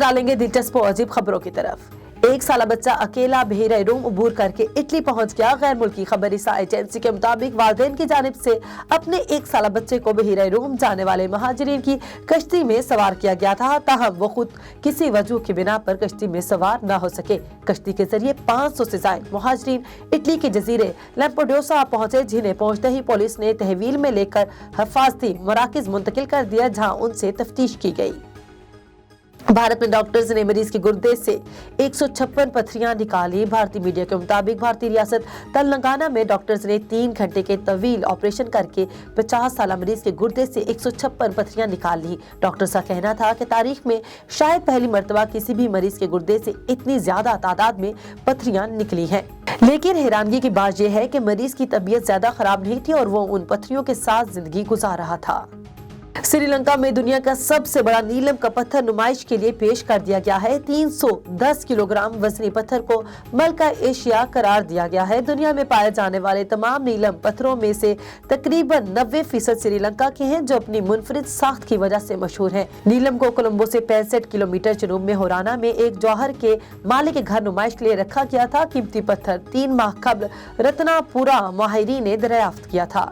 डालेंगे दिलचस्प और अजीब खबरों की तरफ। 1 साल बच्चा अकेला बहरा रूम अबूर करके इटली पहुंच गया। गैर मुल्की खबर एजेंसी के मुताबिक वालिदैन की जानिब से अपने 1 साल बच्चे को बहरा रूम जाने वाले महाजरीन की कश्ती में सवार किया गया था, ताहम वो खुद किसी वजह की बिना पर कश्ती में सवार न हो सके। कश्ती के जरिए 500 से ज्यादा महाजरीन इटली के जजीरे लैम्पेडूसा पहुंचे, जिन्हें पहुंचते ही पुलिस ने तहवील में लेकर हिफाजती मराकज मुंतकिल कर दिया, जहां उनसे तफ्तीश की गई। भारत में डॉक्टर्स ने मरीज के गुर्दे से 156 पत्थरियां निकाली। भारतीय मीडिया के मुताबिक भारतीय रियासत तेलंगाना में डॉक्टर्स ने 3 घंटे के तवील ऑपरेशन करके 50 साल मरीज के गुर्दे से 156 पत्थरियां निकाल ली। डॉक्टर्स का कहना था कि तारीख में शायद पहली मर्तबा किसी भी मरीज के गुर्दे से इतनी ज्यादा तादाद में पत्थरियां निकली हैं। लेकिन हैरानगी की बात यह है कि मरीज की तबीयत ज्यादा खराब नहीं थी और वो उन पत्थरियों के साथ जिंदगी गुजार रहा था। श्रीलंका में दुनिया का सबसे बड़ा नीलम का पत्थर नुमाइश के लिए पेश कर दिया गया है। 310 किलोग्राम वजनी पत्थर को मलका एशिया करार दिया गया है। दुनिया में पाए जाने वाले तमाम नीलम पत्थरों में से तकरीबन 90% श्रीलंका के हैं, जो अपनी मुनफरिद साख्त की वजह से मशहूर हैं। नीलम को कोलंबो से 65 किलोमीटर जनूब में होराना में एक जौहर के मालिक के घर नुमाइश के लिए रखा गया था। कीमती पत्थर 3 माह कबल रत्नापुरा माहिरी ने दरियाफ्त किया था।